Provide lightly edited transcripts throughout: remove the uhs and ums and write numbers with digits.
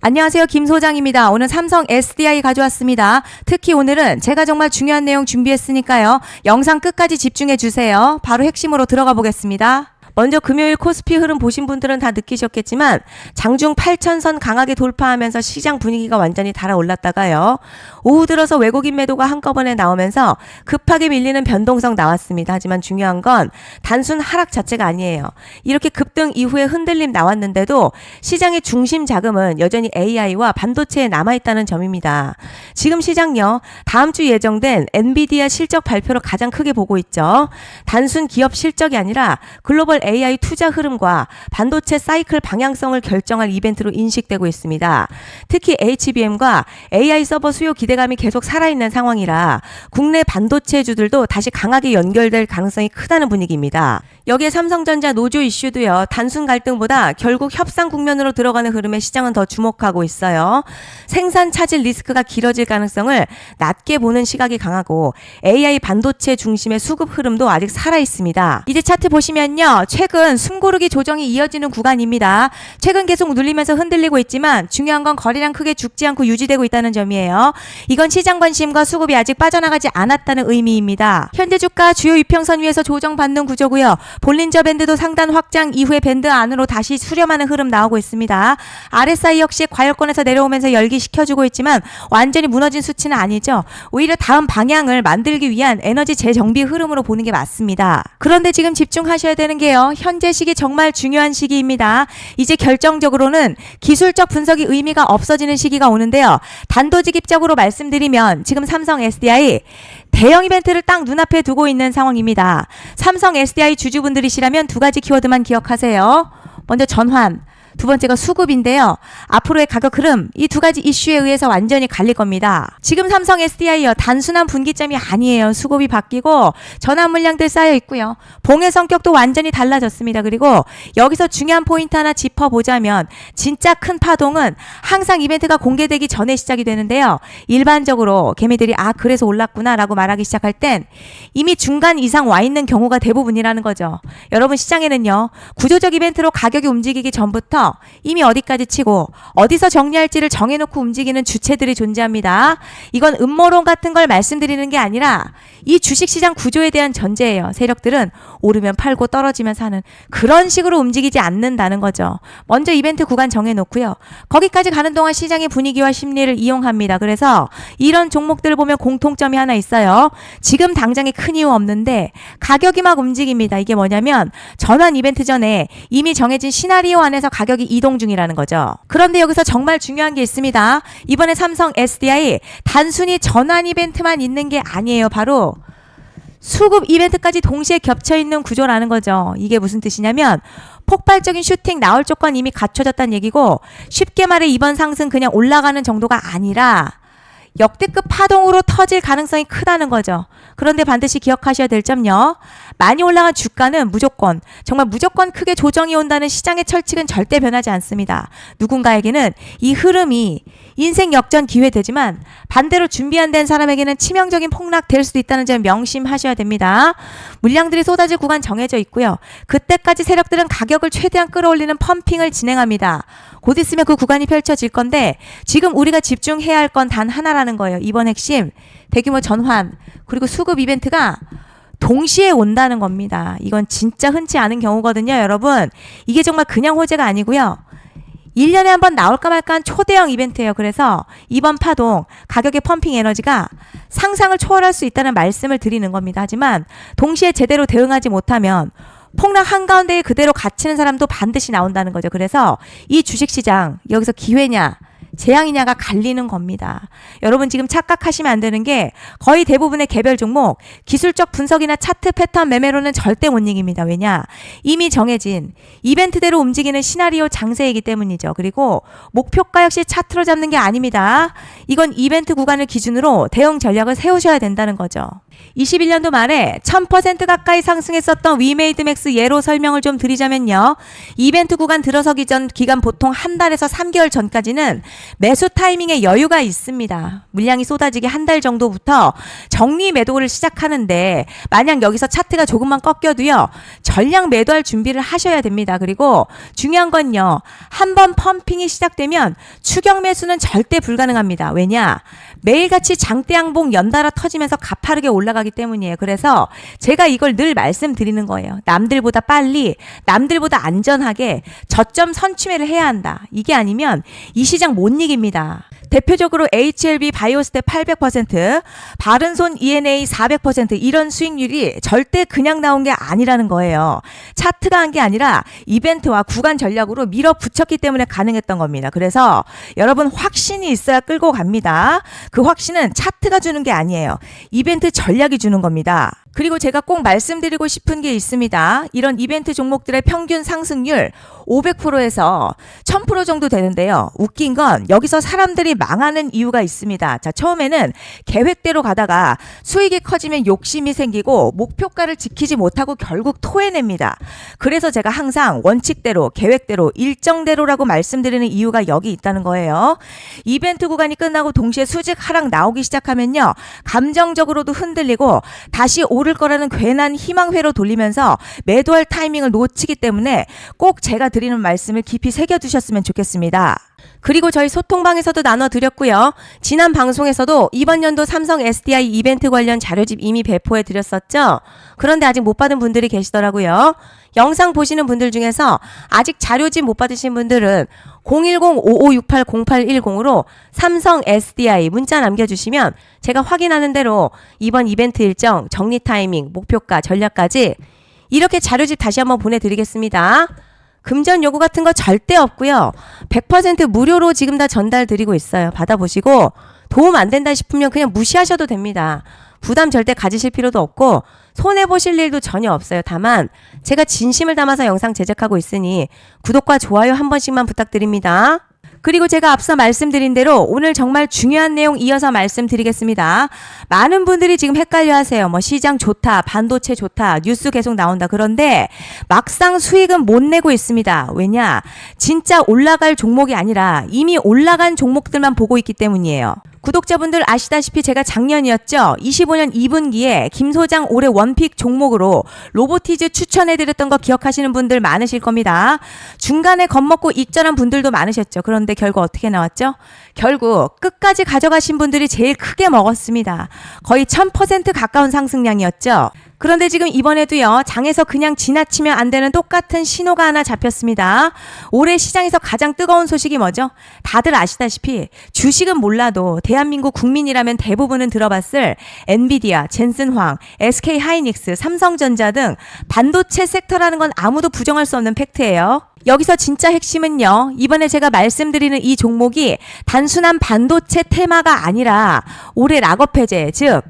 안녕하세요. 김 소장입니다. 오늘 삼성 SDI 가져왔습니다. 특히 오늘은 제가 정말 중요한 내용 준비했으니까요. 영상 끝까지 집중해 주세요. 바로 핵심으로 들어가 보겠습니다. 먼저 금요일 코스피 흐름 보신 분들은 다 느끼셨겠지만 장중 8,000선 강하게 돌파하면서 시장 분위기가 완전히 달아올랐다가요. 오후 들어서 외국인 매도가 한꺼번에 나오면서 급하게 밀리는 변동성 나왔습니다. 하지만 중요한 건 단순 하락 자체가 아니에요. 이렇게 급등 이후에 흔들림 나왔는데도 시장의 중심 자금은 여전히 AI와 반도체에 남아있다는 점입니다. 지금 시장요. 다음 주 예정된 엔비디아 실적 발표를 가장 크게 보고 있죠. 단순 기업 실적이 아니라 글로벌 AI 투자 흐름과 반도체 사이클 방향성을 결정할 이벤트로 인식되고 있습니다. 특히 HBM과 AI 서버 수요 기대감이 계속 살아있는 상황이라 국내 반도체주들도 다시 강하게 연결될 가능성이 크다는 분위기입니다. 여기에 삼성전자 노조 이슈도요. 단순 갈등보다 결국 협상 국면으로 들어가는 흐름에 시장은 더 주목하고 있어요. 생산 차질 리스크가 길어질 가능성을 낮게 보는 시각이 강하고 AI 반도체 중심의 수급 흐름도 아직 살아있습니다. 이제 차트 보시면요. 최근 숨고르기 조정이 이어지는 구간입니다. 최근 계속 눌리면서 흔들리고 있지만 중요한 건 거래량 크게 죽지 않고 유지되고 있다는 점이에요. 이건 시장 관심과 수급이 아직 빠져나가지 않았다는 의미입니다. 현재 주가 주요 이평선 위에서 조정받는 구조고요. 볼린저 밴드도 상단 확장 이후에 밴드 안으로 다시 수렴하는 흐름 나오고 있습니다. RSI 역시 과열권에서 내려오면서 열기시켜주고 있지만 완전히 무너진 수치는 아니죠. 오히려 다음 방향을 만들기 위한 에너지 재정비 흐름으로 보는 게 맞습니다. 그런데 지금 집중하셔야 되는 게요. 현재 시기 정말 중요한 시기입니다. 이제 결정적으로는 기술적 분석이 의미가 없어지는 시기가 오는데요. 단도직입적으로 말씀드리면 지금 삼성 SDI 대형 이벤트를 딱 눈앞에 두고 있는 상황입니다. 삼성 SDI 주주분들이시라면 두 가지 키워드만 기억하세요. 먼저 전환. 두 번째가 수급인데요. 앞으로의 가격 흐름 이 두 가지 이슈에 의해서 완전히 갈릴 겁니다. 지금 삼성 SDI요. 단순한 분기점이 아니에요. 수급이 바뀌고 전환 물량들 쌓여 있고요. 봉의 성격도 완전히 달라졌습니다. 그리고 여기서 중요한 포인트 하나 짚어보자면 진짜 큰 파동은 항상 이벤트가 공개되기 전에 시작이 되는데요. 일반적으로 개미들이 그래서 올랐구나 라고 말하기 시작할 땐 이미 중간 이상 와 있는 경우가 대부분이라는 거죠. 여러분 시장에는요. 구조적 이벤트로 가격이 움직이기 전부터 이미 어디까지 치고 어디서 정리할지를 정해놓고 움직이는 주체들이 존재합니다. 이건 음모론 같은 걸 말씀드리는 게 아니라 이 주식시장 구조에 대한 전제예요. 세력들은 오르면 팔고 떨어지면 사는 그런 식으로 움직이지 않는다는 거죠. 먼저 이벤트 구간 정해놓고요. 거기까지 가는 동안 시장의 분위기와 심리를 이용합니다. 그래서 이런 종목들을 보면 공통점이 하나 있어요. 지금 당장에 큰 이유 없는데 가격이 막 움직입니다. 이게 뭐냐면 전환 이벤트 전에 이미 정해진 시나리오 안에서 가격이 이동 중이라는 거죠. 그런데 여기서 정말 중요한 게 있습니다. 이번에 삼성 SDI 단순히 전환 이벤트만 있는 게 아니에요. 바로 수급 이벤트까지 동시에 겹쳐있는 구조라는 거죠. 이게 무슨 뜻이냐면 폭발적인 슈팅 나올 조건 이미 갖춰졌다는 얘기고 쉽게 말해 이번 상승 그냥 올라가는 정도가 아니라 역대급 파동으로 터질 가능성이 크다는 거죠. 그런데 반드시 기억하셔야 될 점요. 많이 올라간 주가는 무조건 정말 무조건 크게 조정이 온다는 시장의 철칙은 절대 변하지 않습니다. 누군가에게는 이 흐름이 인생 역전 기회 되지만 반대로 준비 안 된 사람에게는 치명적인 폭락 될 수도 있다는 점 명심하셔야 됩니다. 물량들이 쏟아질 구간 정해져 있고요. 그때까지 세력들은 가격을 최대한 끌어올리는 펌핑을 진행합니다. 곧 있으면 그 구간이 펼쳐질 건데 지금 우리가 집중해야 할 건 단 하나라는 거예요. 이번 핵심 대규모 전환 그리고 수급 이벤트가 동시에 온다는 겁니다. 이건 진짜 흔치 않은 경우거든요. 여러분 이게 정말 그냥 호재가 아니고요. 1년에 한 번 나올까 말까 한 초대형 이벤트예요. 그래서 이번 파동 가격의 펌핑 에너지가 상상을 초월할 수 있다는 말씀을 드리는 겁니다. 하지만 동시에 제대로 대응하지 못하면 폭락 한가운데에 그대로 갇히는 사람도 반드시 나온다는 거죠. 그래서 이 주식시장 여기서 기회냐 재앙이냐가 갈리는 겁니다. 여러분 지금 착각하시면 안 되는 게 거의 대부분의 개별 종목 기술적 분석이나 차트 패턴 매매로는 절대 못 이깁니다. 왜냐? 이미 정해진 이벤트대로 움직이는 시나리오 장세이기 때문이죠. 그리고 목표가 역시 차트로 잡는 게 아닙니다. 이건 이벤트 구간을 기준으로 대응 전략을 세우셔야 된다는 거죠. 21년도 말에 1000% 가까이 상승했었던 위메이드맥스 예로 설명을 좀 드리자면요. 이벤트 구간 들어서기 전 기간 보통 한 달에서 3개월 전까지는 매수 타이밍에 여유가 있습니다. 물량이 쏟아지기 한 달 정도부터 정리 매도를 시작하는데 만약 여기서 차트가 조금만 꺾여도요. 전량 매도할 준비를 하셔야 됩니다. 그리고 중요한 건요. 한번 펌핑이 시작되면 추격 매수는 절대 불가능합니다. 왜냐? 매일같이 장대양봉 연달아 터지면서 가파르게 올라가기 때문이에요. 그래서 제가 이걸 늘 말씀드리는 거예요. 남들보다 빨리, 남들보다 안전하게 저점 선취매를 해야 한다. 이게 아니면 이 시장 못 이깁니다. 대표적으로 HLB 바이오스텝 800%, 바른손 ENA 400% 이런 수익률이 절대 그냥 나온 게 아니라는 거예요. 차트가 한 게 아니라 이벤트와 구간 전략으로 밀어붙였기 때문에 가능했던 겁니다. 그래서 여러분 확신이 있어야 끌고 갑니다. 그 확신은 차트가 주는 게 아니에요. 이벤트 전략이 주는 겁니다. 그리고 제가 꼭 말씀드리고 싶은 게 있습니다. 이런 이벤트 종목들의 평균 상승률 500%에서 1000% 정도 되는데요. 웃긴 건 여기서 사람들이 망하는 이유가 있습니다. 자, 처음에는 계획대로 가다가 수익이 커지면 욕심이 생기고 목표가를 지키지 못하고 결국 토해냅니다. 그래서 제가 항상 원칙대로, 계획대로, 일정대로라고 말씀드리는 이유가 여기 있다는 거예요. 이벤트 구간이 끝나고 동시에 수직 하락 나오기 시작하면요. 감정적으로도 흔들리고 다시 오를 거라는 괜한 희망회로 돌리면서 매도할 타이밍을 놓치기 때문에 꼭 제가 드리는 말씀을 깊이 새겨두셨으면 좋겠습니다. 그리고 저희 소통방에서도 나눠드렸고요. 지난 방송에서도 이번 연도 삼성 SDI 이벤트 관련 자료집 이미 배포해 드렸었죠. 그런데 아직 못 받은 분들이 계시더라고요. 영상 보시는 분들 중에서 아직 자료집 못 받으신 분들은 010-5568-0810으로 삼성 SDI 문자 남겨주시면 제가 확인하는 대로 이번 이벤트 일정, 정리 타이밍, 목표가, 전략까지 이렇게 자료집 다시 한번 보내드리겠습니다. 금전 요구 같은 거 절대 없고요. 100% 무료로 지금 다 전달 드리고 있어요. 받아보시고 도움 안 된다 싶으면 그냥 무시하셔도 됩니다. 부담 절대 가지실 필요도 없고 손해보실 일도 전혀 없어요. 다만 제가 진심을 담아서 영상 제작하고 있으니 구독과 좋아요 한 번씩만 부탁드립니다. 그리고 제가 앞서 말씀드린 대로 오늘 정말 중요한 내용 이어서 말씀드리겠습니다. 많은 분들이 지금 헷갈려 하세요. 뭐 시장 좋다, 반도체 좋다, 뉴스 계속 나온다. 그런데 막상 수익은 못 내고 있습니다. 왜냐? 진짜 올라갈 종목이 아니라 이미 올라간 종목들만 보고 있기 때문이에요. 구독자분들 아시다시피 제가 작년이었죠. 25년 2분기에 김 소장 올해 원픽 종목으로 로보티즈 추천해드렸던 거 기억하시는 분들 많으실 겁니다. 중간에 겁먹고 입절한 분들도 많으셨죠. 그런데 결국 어떻게 나왔죠? 결국 끝까지 가져가신 분들이 제일 크게 먹었습니다. 거의 1000% 가까운 상승량이었죠. 그런데 지금 이번에도요. 장에서 그냥 지나치면 안 되는 똑같은 신호가 하나 잡혔습니다. 올해 시장에서 가장 뜨거운 소식이 뭐죠? 다들 아시다시피 주식은 몰라도 대한민국 국민이라면 대부분은 들어봤을 엔비디아, 젠슨황, SK하이닉스, 삼성전자 등 반도체 섹터라는 건 아무도 부정할 수 없는 팩트예요. 여기서 진짜 핵심은요. 이번에 제가 말씀드리는 이 종목이 단순한 반도체 테마가 아니라 올해 락업 해제, 즉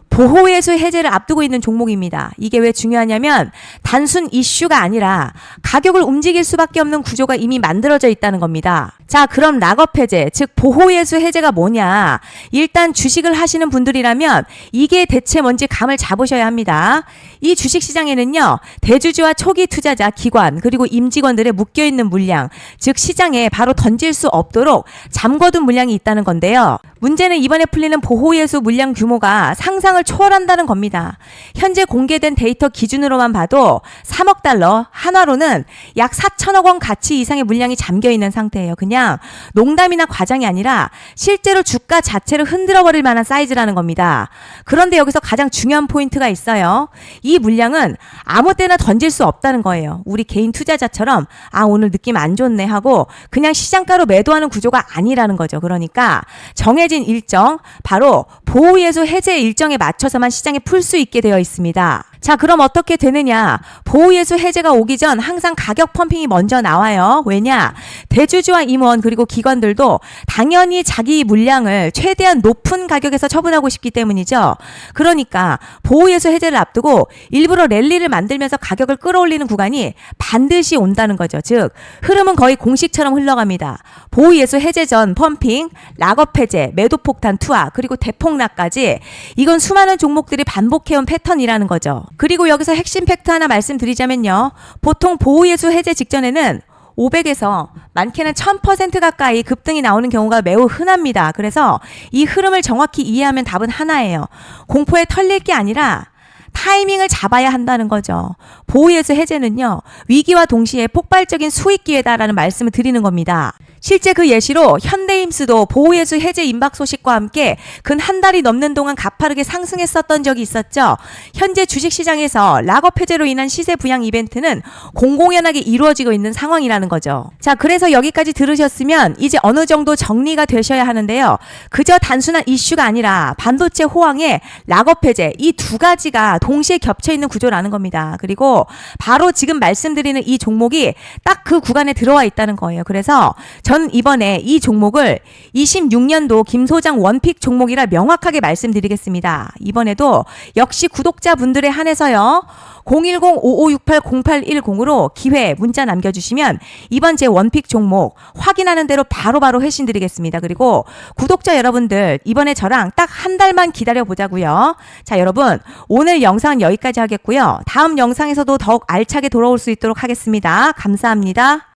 보호예수 해제를 앞두고 있는 종목입니다. 이게 왜 중요하냐면 단순 이슈가 아니라 가격을 움직일 수밖에 없는 구조가 이미 만들어져 있다는 겁니다. 자, 그럼 락업 해제, 즉 보호예수 해제가 뭐냐? 일단 주식을 하시는 분들이라면 이게 대체 뭔지 감을 잡으셔야 합니다. 이 주식시장에는요. 대주주와 초기 투자자, 기관, 그리고 임직원들의 묶여있는 물량, 즉 시장에 바로 던질 수 없도록 잠궈둔 물량이 있다는 건데요. 문제는 이번에 풀리는 보호예수 물량 규모가 상상을 초월한다는 겁니다. 현재 공개된 데이터 기준으로만 봐도 3억 달러, 한화로는 약 4천억 원 가치 이상의 물량이 잠겨있는 상태예요. 그냥 농담이나 과장이 아니라 실제로 주가 자체를 흔들어버릴 만한 사이즈라는 겁니다. 그런데 여기서 가장 중요한 포인트가 있어요. 이 물량은 아무 때나 던질 수 없다는 거예요. 우리 개인 투자자처럼 오늘 느낌 안 좋네 하고 그냥 시장가로 매도하는 구조가 아니라는 거죠. 그러니까 정해진 일정, 바로 보호예수 해제 일정에 맞춰서만 시장에 풀 수 있게 되어 있습니다. 자, 그럼 어떻게 되느냐? 보호예수 해제가 오기 전 항상 가격 펌핑이 먼저 나와요. 왜냐? 대주주와 임원 그리고 기관들도 당연히 자기 물량을 최대한 높은 가격에서 처분하고 싶기 때문이죠. 그러니까 보호예수 해제를 앞두고 일부러 랠리를 만들면서 가격을 끌어올리는 구간이 반드시 온다는 거죠. 즉 흐름은 거의 공식처럼 흘러갑니다. 보호예수 해제 전 펌핑, 락업 해제, 매도 폭탄 투하, 그리고 대폭락까지 이건 수많은 종목들이 반복해온 패턴이라는 거죠. 그리고 여기서 핵심 팩트 하나 말씀드리자면요. 보통 보호예수 해제 직전에는 500에서 많게는 1000% 가까이 급등이 나오는 경우가 매우 흔합니다. 그래서 이 흐름을 정확히 이해하면 답은 하나예요. 공포에 털릴 게 아니라 타이밍을 잡아야 한다는 거죠. 보호예수 해제는요, 위기와 동시에 폭발적인 수익 기회다라는 말씀을 드리는 겁니다. 실제 그 예시로 현대임수도 보호예수 해제 임박 소식과 함께 근 한 달이 넘는 동안 가파르게 상승했었던 적이 있었죠. 현재 주식시장에서 락업 해제로 인한 시세 부양 이벤트는 공공연하게 이루어지고 있는 상황이라는 거죠. 자, 그래서 여기까지 들으셨으면 이제 어느 정도 정리가 되셔야 하는데요. 그저 단순한 이슈가 아니라 반도체 호황에 락업 해제, 이 두 가지가 동시에 겹쳐 있는 구조라는 겁니다. 그리고 바로 지금 말씀드리는 이 종목이 딱 그 구간에 들어와 있다는 거예요. 그래서 전 이번에 이 종목을 26년도 김 소장 원픽 종목이라 명확하게 말씀드리겠습니다. 이번에도 역시 구독자분들에 한해서요. 010-5568-0810으로 기회 문자 남겨주시면 이번 제 원픽 종목 확인하는 대로 바로바로 회신 드리겠습니다. 그리고 구독자 여러분들 이번에 저랑 딱 한 달만 기다려보자고요. 자, 여러분 오늘 영상 여기까지 하겠고요. 다음 영상에서도 더욱 알차게 돌아올 수 있도록 하겠습니다. 감사합니다.